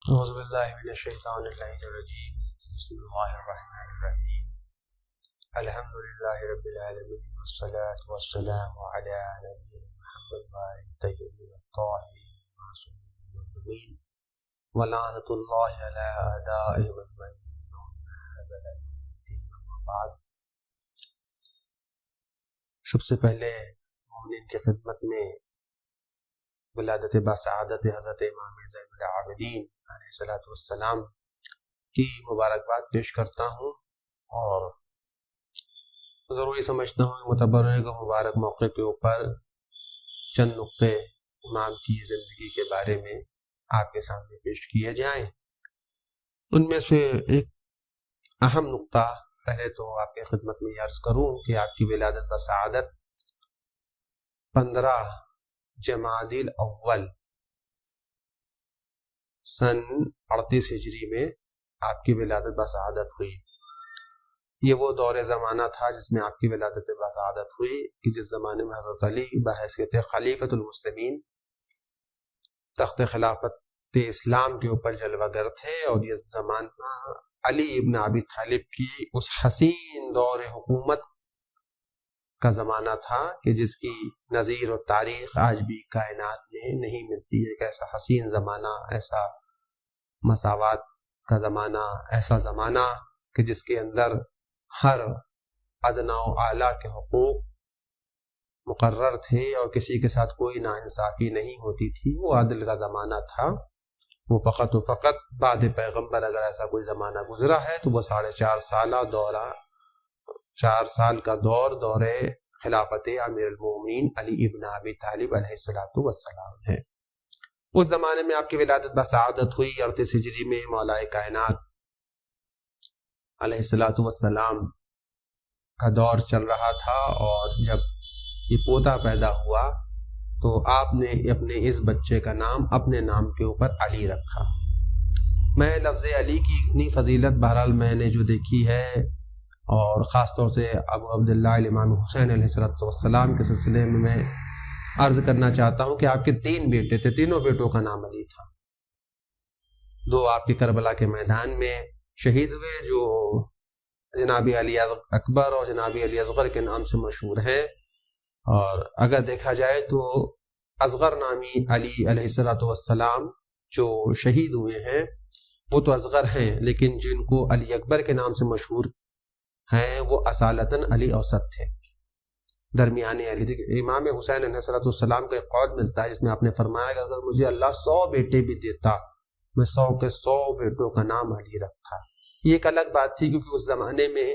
اعوذ باللہ من الشیطان اللعین الرجیم بسم اللہ الرحمن الرحیم الحمدللہ رب العالمین والصلاة والسلام علی نبینا محمد وآلہ الطیبین الطاہرین المعصومین المظلومین ولعنۃ اللہ علی اعدائهم اجمعین یوم هذا یوم الدین اما بعد۔ سب سے پہلے مومنین کی خدمت میں ولادت باسعادت حضرت امام زین العابدین علیہ السلام کی مبارکباد پیش کرتا ہوں، اور ضروری سمجھتا ہوں متبرک و مبارک موقع کے اوپر چند نقطے امام کی زندگی کے بارے میں آپ کے سامنے پیش کیے جائیں۔ ان میں سے ایک اہم نقطہ پہلے تو آپ کی خدمت میں عرض کروں کہ آپ کی ولادت بسعادت 15 جمادی الاول سن 38 ہجری میں آپ کی ولادت بسعادت ہوئی۔ یہ وہ دور زمانہ تھا جس میں آپ کی ولادت بسعادت ہوئی کہ جس زمانے میں حضرت علی بحیثیت خلیفۃ المسلمین تخت خلافت اسلام کے اوپر جلوہ گر تھے، اور یہ زمانہ علی ابن ابی طالب کی اس حسین دور حکومت کا زمانہ تھا کہ جس کی نظیر و تاریخ آج بھی کائنات میں نہیں ملتی ہے۔ ایک ایسا حسین زمانہ، ایسا مساوات کا زمانہ، ایسا زمانہ کہ جس کے اندر ہر ادنا و اعلیٰ کے حقوق مقرر تھے اور کسی کے ساتھ کوئی ناانصافی نہیں ہوتی تھی۔ وہ عدل کا زمانہ تھا۔ وہ فقط و فقط بعد پیغمبر اگر ایسا کوئی زمانہ گزرا ہے تو وہ 4.5 سالہ دورہ 4 سال کا دور خلافت امیر المومنین علی ابن ابی طالب علیہ السلام ہے۔ اس زمانے میں آپ کی ولادت بسعادت ہوئی 38 ہجری میں۔ مولا کائنات علیہ السلام کا دور چل رہا تھا، اور جب یہ پوتا پیدا ہوا تو آپ نے اپنے اس بچے کا نام اپنے نام کے اوپر علی رکھا۔ میں لفظ علی کی اتنی فضیلت بہرحال میں نے جو دیکھی ہے، اور خاص طور سے ابو عبداللہ امام حسین علیہ السلام کے سلسلے میں عرض کرنا چاہتا ہوں کہ آپ کے 3 بیٹے تھے، تینوں بیٹوں کا نام علی تھا۔ 2 آپ کی کربلا کے میدان میں شہید ہوئے، جو جناب علی اکبر اور جناب علی اصغر کے نام سے مشہور ہیں، اور اگر دیکھا جائے تو اصغر نامی علی علیہ السلام جو شہید ہوئے ہیں وہ تو اصغر ہیں، لیکن جن کو علی اکبر کے نام سے مشہور ہیں وہ اصالتاً علی اوسط تھے، درمیانی علی تھے۔ امام حسین علیہ السلام کا ایک قول ملتا ہے جس میں آپ نے فرمایا کہ اگر مجھے اللہ 100 بیٹے بھی دیتا میں 100 کے 100 بیٹوں کا نام علی رکھتا۔ یہ ایک الگ بات تھی، کیونکہ اس زمانے میں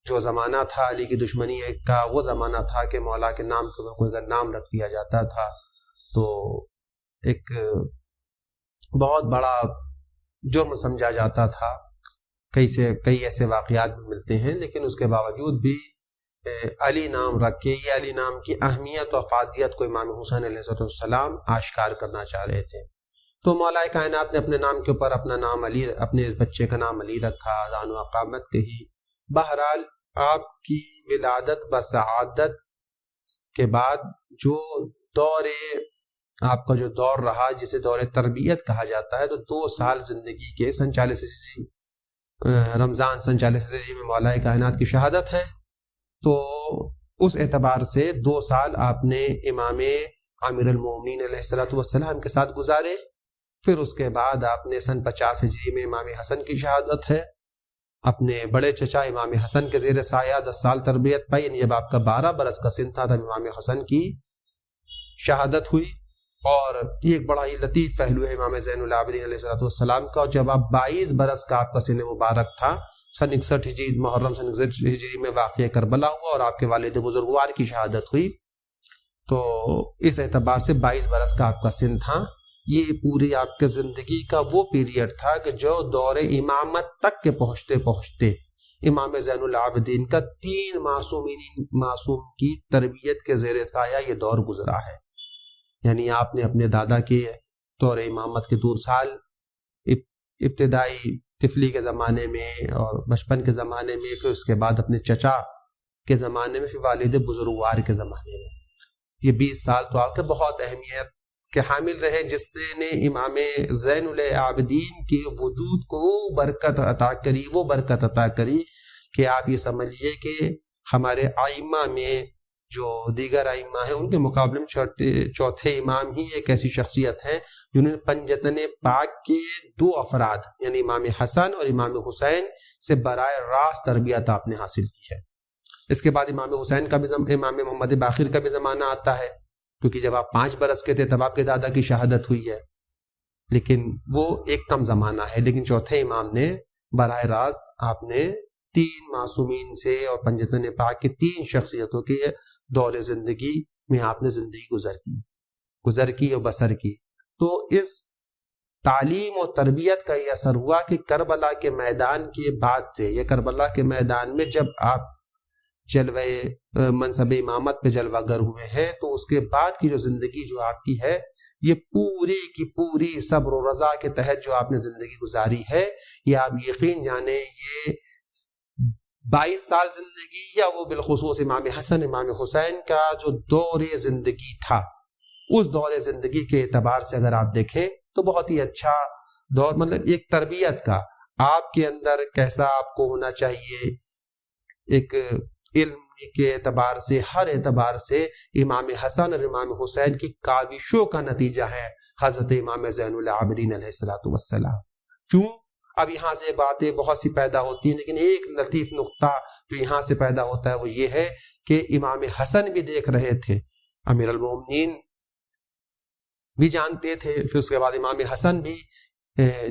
جو زمانہ تھا علی کی دشمنی کا، وہ زمانہ تھا کہ مولا کے نام کے اوپر کوئی اگر نام رکھ دیا جاتا تھا تو ایک بہت بڑا جرم سمجھا جاتا تھا۔ کئی ایسے واقعات بھی ملتے ہیں، لیکن اس کے باوجود بھی علی نام رکھ کے یہ علی نام کی اہمیت و افادیت کو امام حسین علیہ السلام آشکار کرنا چاہ رہے تھے۔ تو مولا کائنات نے اپنے نام کے اوپر اپنا نام علی، اپنے اس بچے کا نام علی رکھا، اذان و اقامت کہی۔ بہرحال آپ کی ولادت بسعادت کے بعد جو آپ کا جو دور رہا، جسے دور تربیت کہا جاتا ہے، تو 2 سال زندگی کے سن 40 ہجری رمضان سن 40 ہجری میں مولا کائنات کی شہادت ہے، تو اس اعتبار سے 2 سال آپ نے امام امیر المومنین علیہ السلام کے ساتھ گزارے۔ پھر اس کے بعد آپ نے سن 50 ہجری میں امام حسن کی شہادت ہے، اپنے بڑے چچا امام حسن کے زیر سایہ 10 سال تربیت پائی، یعنی جب آپ کا 12 برس کا سن تھا تب امام حسن کی شہادت ہوئی۔ اور یہ ایک بڑا ہی لطیف پہلو ہے امام زین العابدین علیہ السلام کا، اور جب آپ 22 برس کا آپ کا سن مبارک تھا، سن 61 ہجری محرم سن 61 ہجری میں واقعہ کربلا ہوا اور آپ کے والد بزرگوار کی شہادت ہوئی، تو اس اعتبار سے 22 برس کا آپ کا سن تھا۔ یہ پوری آپ کے زندگی کا وہ پیریڈ تھا کہ جو دور امامت تک کے پہنچتے پہنچتے امام زین العابدین کا 3 معصوم کی تربیت کے زیر سایہ یہ دور گزرا ہے۔ یعنی آپ نے اپنے دادا کے دور امامت کے دور سال، ابتدائی طفلی کے زمانے میں اور بچپن کے زمانے میں، پھر اس کے بعد اپنے چچا کے زمانے میں، پھر والد بزرگوار کے زمانے میں، یہ 20 سال تو آپ کے بہت اہمیت کے حامل رہے، جس نے امام زین العابدین کے وجود کو برکت عطا کری، وہ برکت عطا کری کہ آپ یہ سمجھیے کہ ہمارے ائمہ میں جو دیگر ائمہ ہیں ان کے مقابلے میں چوتھے امام ہی ایک ایسی شخصیت ہیں جنہوں نے پنجتن پاک کے 2 افراد یعنی امام حسن اور امام حسین سے براہ راست تربیت آپ نے حاصل کی ہے۔ اس کے بعد امام حسین کا بھی امام محمد باقر کا بھی زمانہ آتا ہے، کیونکہ جب آپ 5 برس کے تھے تب آپ کے دادا کی شہادت ہوئی ہے، لیکن وہ ایک کم زمانہ ہے۔ لیکن چوتھے امام نے براہ راست آپ نے 3 معصومین سے اور پنجتن پاک کے 3 شخصیتوں کے دور زندگی میں آپ نے زندگی گزر کی اور بسر کی۔ تو اس تعلیم و تربیت کا یہ اثر ہوا کہ کربلا کے میدان کے بعد سے، یہ کربلا کے میدان میں جب آپ جلوہ منصب امامت پہ جلوہ گر ہوئے ہیں، تو اس کے بعد کی جو زندگی جو آپ کی ہے، یہ پوری کی پوری صبر و رضا کے تحت جو آپ نے زندگی گزاری ہے، یہ آپ یقین جانیں یہ 22 سال زندگی، یا وہ بالخصوص امام حسن امام حسین کا جو دور زندگی تھا، اس دور زندگی کے اعتبار سے اگر آپ دیکھیں تو بہت ہی اچھا دور، مطلب ایک تربیت کا آپ کے اندر کیسا آپ کو ہونا چاہیے، ایک علم کے اعتبار سے، ہر اعتبار سے امام حسن اور امام حسین کی کاوشوں کا نتیجہ ہے حضرت امام زین العابدین علیہ الصلوۃ والسلام۔ کیوں؟ اب یہاں سے باتیں بہت سی پیدا ہوتی ہیں، لیکن ایک لطیف نقطہ جو یہاں سے پیدا ہوتا ہے وہ یہ ہے کہ امام حسن بھی دیکھ رہے تھے، امیر المومنین بھی جانتے تھے، پھر اس کے بعد امام حسن بھی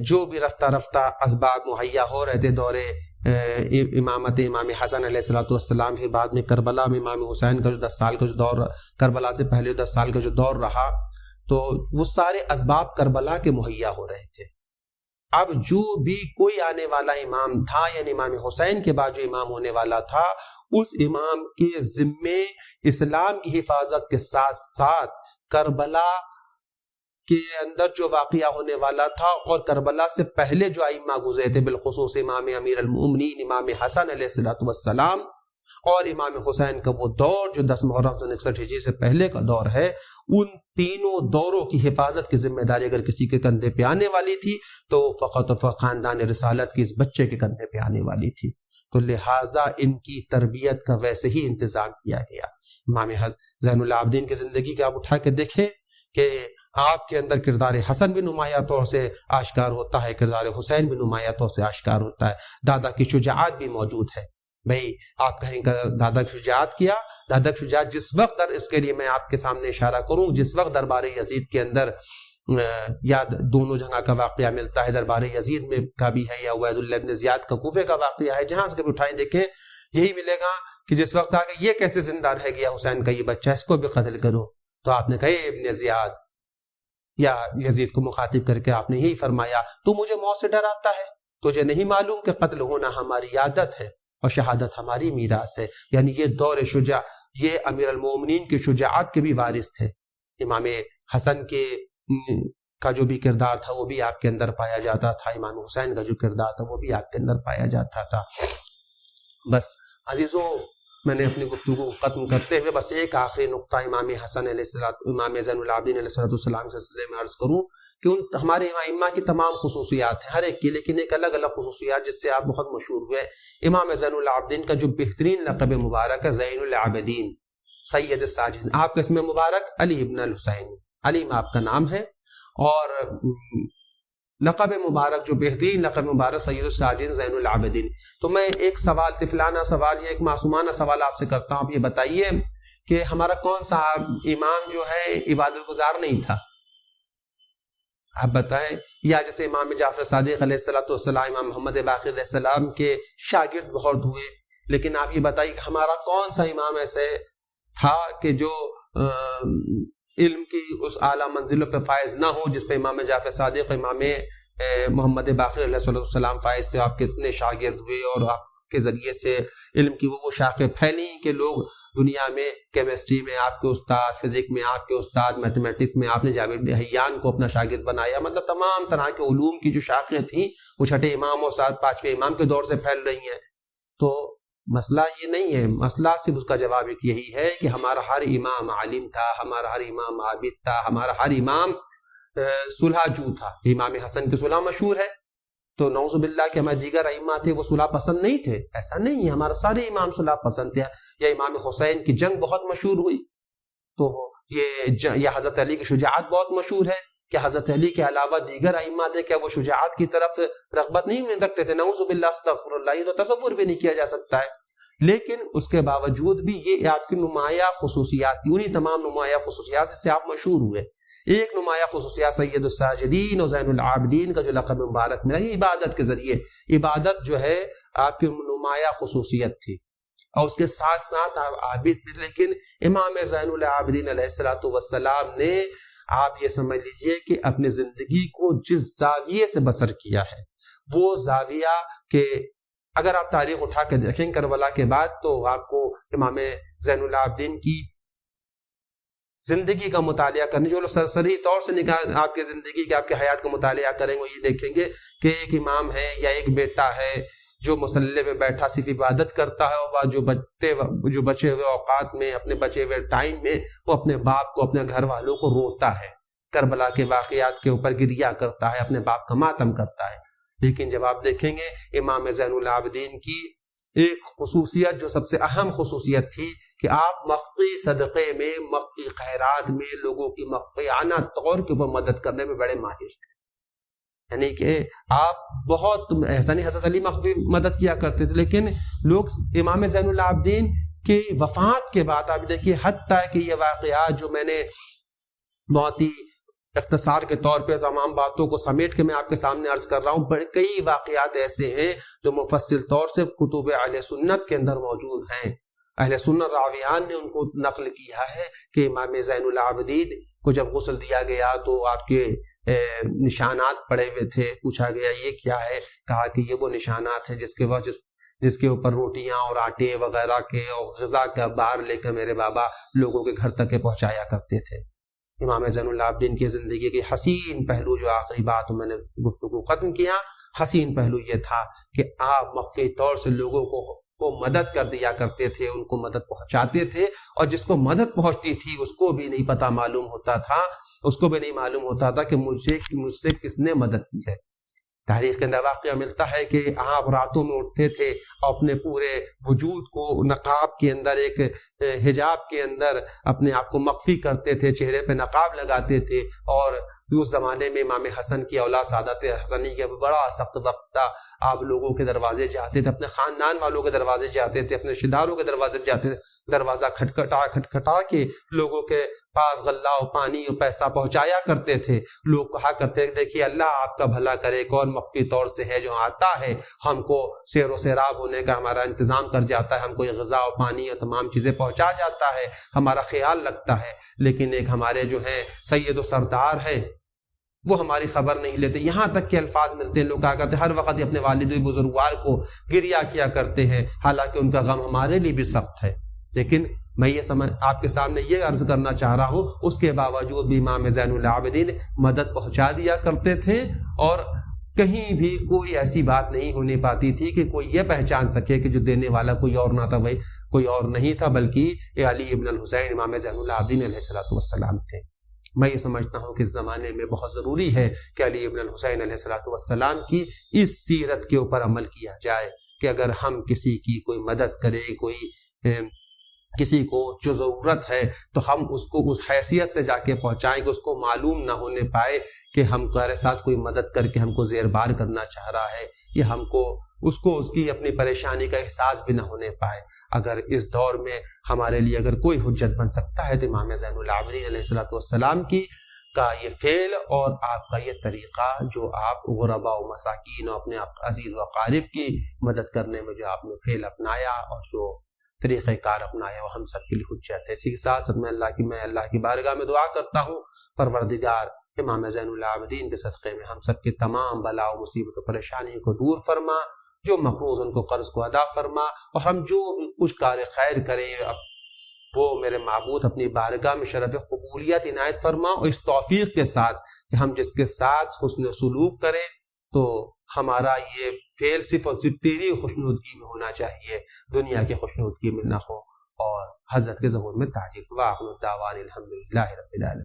جو بھی رفتہ رفتہ اسباب مہیا ہو رہے تھے دور امامت امام حسن علیہ الصلوۃ والسلام، پھر بعد میں کربلا میں امام حسین کا جو 10 سال کا جو دور، کربلا سے پہلے 10 سال کا جو دور رہا، تو وہ سارے اسباب کربلا کے مہیا ہو رہے تھے۔ اب جو بھی کوئی آنے والا امام تھا، یعنی امام حسین کے بعد جو امام ہونے والا تھا، اس امام کے ذمے اسلام کی حفاظت کے ساتھ ساتھ کربلا کے اندر جو واقعہ ہونے والا تھا اور کربلا سے پہلے جو ائمہ گزرے تھے، بالخصوص امام امیر المؤمنین امام حسن علیہ الصلوۃ والسلام اور امام حسین کا وہ دور جو 10 محرم 61 ہجری سے پہلے کا دور ہے، ان تینوں دوروں کی حفاظت کی ذمہ داری اگر کسی کے کندھے پہ آنے والی تھی تو فقط و فقط خاندان رسالت کی اس بچے کے کندھے پہ آنے والی تھی، تو لہٰذا ان کی تربیت کا ویسے ہی انتظام کیا گیا۔ امام زین العابدین کی زندگی کا آپ اٹھا کے دیکھیں کہ آپ کے اندر کردار حسن بھی نمایاں طور سے آشکار ہوتا ہے، کردار حسین بھی نمایاں طور سے آشکار ہوتا ہے، دادا کی شجاعت بھی موجود ہے۔ بھئی آپ کہیں کہ دادا کی شجاعت کیا، دادا کی شجاعت جس وقت اس کے لیے میں آپ کے سامنے اشارہ کروں، جس وقت دربار یزید کے اندر یا دونوں جگہ کا واقعہ ملتا ہے، دربار یزید میں کا بھی ہے یا عبید اللہ بن زیاد کا کوفے کا واقعہ ہے، جہاں سے کبھی اٹھائیں دیکھیں یہی ملے گا کہ جس وقت آگے یہ کیسے زندہ رہ گیا حسین کا یہ بچہ، اس کو بھی قتل کرو، تو آپ نے کہا ابن زیاد یا یزید کو مخاطب کر کے آپ نے یہی فرمایا، تو مجھے موت سے ڈراتا ہے، تجھے نہیں معلوم کہ قتل ہونا ہماری عادت ہے اور شہادت ہماری میراث ہے۔ یعنی یہ دور شجاع، یہ امیر المومنین کی شجاعت کے بھی وارث تھے۔ امام حسن کے کا جو بھی کردار تھا وہ بھی آپ کے اندر پایا جاتا تھا، امام حسین کا جو کردار تھا وہ بھی آپ کے اندر پایا جاتا تھا۔ بس عزیزوں، میں نے اپنی گفتگو کو ختم کرتے ہوئے بس ایک آخری نقطہ امام حسن علیہ السلام، امام زین العابدین علیہ السلام کے سلسلے میں عرض کروں کہ ہمارے ائمہ کی تمام خصوصیات ہیں ہر ایک کی، لیکن ایک الگ الگ خصوصیات جس سے آپ بہت مشہور ہوئے۔ امام زین العابدین کا جو بہترین لقب مبارک ہے زین العابدین، سید الساجدین، آپ کا اسم مبارک علی ابن الحسین، علی میں آپ کا نام ہے، اور لقب مبارک جو بہترین لقب مبارک سید الساجدین زین العابدین۔ تو میں ایک سوال، طفلانہ سوال یا ایک معصومانہ سوال آپ سے کرتا ہوں، آپ یہ بتائیے کہ ہمارا کون سا امام جو ہے عبادت گزار نہیں تھا؟ آپ بتائیں۔ یا جیسے امام جعفر صادق علیہ السلام، امام محمد باقر علیہ السلام کے شاگرد بہت ہوئے، لیکن آپ یہ بتائیے کہ ہمارا کون سا امام ایسے تھا کہ جو علم کی اس اعلیٰ منزلوں پہ فائز نہ ہو جس پہ امام جعفر صادق، امام محمد باقر علیہ السلام فائز تھے؟ آپ کے اتنے شاگرد ہوئے اور آپ کے ذریعے سے علم کی وہ شاخیں پھیلی کہ لوگ دنیا میں کیمسٹری میں آپ کے استاد، فزکس میں آپ کے استاد، میتھمیٹکس میں آپ نے جابر بن حیان کو اپنا شاگرد بنایا۔ مطلب تمام طرح کے علوم کی جو شاخیں تھیں وہ چھٹے امام اور 5ویں امام کے دور سے پھیل رہی ہیں۔ تو مسئلہ یہ نہیں ہے، مسئلہ صرف اس کا جواب ایک یہی ہے کہ ہمارا ہر امام عالم تھا، ہمارا ہر امام عابد تھا، ہمارا ہر امام صلح جو تھا. امام حسن کی صلح مشہور ہے، تو نعوذ باللہ کہ ہمارے دیگر ائمہ تھے وہ صلح پسند نہیں تھے، ایسا نہیں ہے، ہمارا سارے امام صلح پسند تھے. یا امام حسین کی جنگ بہت مشہور ہوئی، تو یہ حضرت علی کی شجاعت بہت مشہور ہے کہ حضرت علی کے علاوہ دیگر ائمہ تھے کیا وہ شجاعت کی طرف رغبت نہیں رکھتے تھے؟ نعوذ باللہ استغفر اللہ، یہ تو تصور بھی نہیں کیا جا سکتا ہے. لیکن اس کے باوجود بھی یہ آپ کی نمایاں خصوصیات تھی، انہی تمام نمایاں خصوصیات سے آپ مشہور ہوئے. ایک نمایاں خصوصیات سید الساجدین اور زین العابدین کا جو لقب مبارک ملا، یہ عبادت کے ذریعے، عبادت جو ہے آپ کی نمایاں خصوصیت تھی. اور اس کے ساتھ ساتھ آپ عابد بھی. لیکن امام زین العابدین علیہ السلام نے، آپ یہ سمجھ لیجئے کہ اپنی زندگی کو جس زاویے سے بسر کیا ہے، وہ زاویہ کہ اگر آپ تاریخ اٹھا کے دیکھیں کربلا کے بعد، تو آپ کو امام زین العابدین کی زندگی کا مطالعہ کرنے، جو لوگ سرسری طور سے آپ کی زندگی کے، آپ کے حیات کا مطالعہ کریں گے، وہ یہ دیکھیں گے کہ ایک امام ہے یا ایک بیٹا ہے جو مصلی پہ بیٹھا صرف عبادت کرتا ہے، اور جو بچے ہوئے اوقات میں، اپنے بچے ہوئے ٹائم میں، وہ اپنے باپ کو، اپنے گھر والوں کو روتا ہے، کربلا کے واقعات کے اوپر گریہ کرتا ہے، اپنے باپ کا ماتم کرتا ہے. لیکن جب آپ دیکھیں گے امام زین العابدین کی ایک خصوصیت جو سب سے اہم خصوصیت تھی کہ آپ مخفی صدقے میں، مخفی خیرات میں لوگوں کی مخفیانہ طور کے اوپر مدد کرنے میں بڑے ماہر تھے. یعنی کہ آپ بہت ایسا نہیں حضرت علی مخفی مدد کیا کرتے تھے، لیکن لوگ امام زین العابدین کی وفات کے بعد آپ دیکھیے، حتیٰ کہ یہ واقعات جو میں نے بہت ہی اختصار کے طور پہ تمام باتوں کو سمیٹ کے میں آپ کے سامنے عرض کر رہا ہوں، بڑے کئی واقعات ایسے ہیں جو مفصل طور سے کتب اہل سنت کے اندر موجود ہیں. اہل سنت راویان نے ان کو نقل کیا ہے کہ امام زین العابدین کو جب غسل دیا گیا تو آپ کے نشانات پڑے ہوئے تھے. پوچھا گیا یہ کیا ہے؟ کہا کہ یہ وہ نشانات ہیں جس کے اوپر روٹیاں اور آٹے وغیرہ کے اور غذا کا بار لے کر میرے بابا لوگوں کے گھر تک پہنچایا کرتے تھے. امام زین العابدین کی زندگی کے حسین پہلو، جو آخری بات میں نے گفتگو ختم کیا، حسین پہلو یہ تھا کہ آپ مخفی طور سے لوگوں کو مدد کر دیا کرتے تھے، ان کو مدد پہنچاتے تھے، اور جس کو مدد پہنچتی تھی اس کو بھی نہیں پتہ معلوم ہوتا تھا کہ مجھ سے کس نے مدد کی ہے. تاریخ کے اندر واقعہ ملتا ہے کہ آپ راتوں میں اٹھتے تھے اور اپنے پورے وجود کو نقاب کے اندر، ایک حجاب کے اندر اپنے آپ کو مخفی کرتے تھے، چہرے پہ نقاب لگاتے تھے. اور اس زمانے میں امام حسن کی اولاد سعادت حسنی کا بڑا سخت وقت تھا. آپ لوگوں کے دروازے جاتے تھے، اپنے خاندان والوں کے دروازے جاتے تھے، اپنے رشتہ داروں کے دروازے جاتے تھے، دروازہ کھٹکھٹا کے لوگوں کے پاس غلہ و پانی اور پیسہ پہنچایا کرتے تھے. لوگ کہا کرتے تھے دیکھیے اللہ آپ کا بھلا کرے، کون مخفی طور سے ہے جو آتا ہے ہم کو سیر و سیراب ہونے کا ہمارا انتظام کر جاتا ہے، ہم کو یہ غذا و پانی اور تمام چیزیں پہنچا جاتا ہے، ہمارا خیال رکھتا ہے. لیکن ایک ہمارے جو ہیں سید و سردار ہے وہ ہماری خبر نہیں لیتے. یہاں تک کہ الفاظ ملتے ہیں، لوگ کہا کرتے ہر وقت اپنے والد بزرگوار کو گریہ کیا کرتے ہیں، حالانکہ ان کا غم ہمارے لیے بھی سخت ہے. لیکن میں یہ آپ کے سامنے یہ عرض کرنا چاہ رہا ہوں، اس کے باوجود بھی امام زین العابدین مدد پہنچا دیا کرتے تھے، اور کہیں بھی کوئی ایسی بات نہیں ہونے پاتی تھی کہ کوئی یہ پہچان سکے کہ جو دینے والا کوئی اور نہ تھا، بھائی کوئی اور نہیں تھا، بلکہ یہ علی ابن الحسین امام زین العابدین علیہ السلام تھے. میں یہ سمجھتا ہوں کہ اس زمانے میں بہت ضروری ہے کہ علی ابن الحسین علیہ السلام کی اس سیرت کے اوپر عمل کیا جائے کہ اگر ہم کسی کی کوئی مدد کرے، کوئی کسی کو جو ضرورت ہے، تو ہم اس کو اس حیثیت سے جا کے پہنچائیں کہ اس کو معلوم نہ ہونے پائے کہ ہم ہمارے ساتھ کوئی مدد کر کے ہم کو زیر بار کرنا چاہ رہا ہے، یا ہم کو اس کی اپنی پریشانی کا احساس بھی نہ ہونے پائے. اگر اس دور میں ہمارے لیے اگر کوئی حجت بن سکتا ہے تو امام زین العابدین علیہ السلام کی کا یہ فعل اور آپ کا یہ طریقہ، جو آپ غرباء و مساکین اور اپنے عزیز و اقارب کی مدد کرنے میں جو آپ نے فعل اپنایا اور جو طریقہ کار اپنایا، وہ ہم سب کے لیے حجت ہے. اسی کے ساتھ میں اللہ کی بارگاہ میں دعا کرتا ہوں، پروردگار امام زین العابدین کے صدقے میں ہم سب کے تمام بلا و مصیبت و پریشانی کو دور فرما، جو مقروض ان کو قرض کو ادا فرما، اور ہم جو بھی کچھ کار خیر کریں وہ میرے معبود اپنی بارگاہ میں شرف قبولیت عنایت فرما، اور اس توفیق کے ساتھ کہ ہم جس کے ساتھ حسن سلوک کریں تو ہمارا یہ فعل صرف اور صرف تیری خوشنودگی میں ہونا چاہیے، دنیا کی خوشنودگی میں نہ ہو، اور حضرت کے ظہور میں تاجر۔ وآخر الدعوانا الحمدللہ رب العالمین۔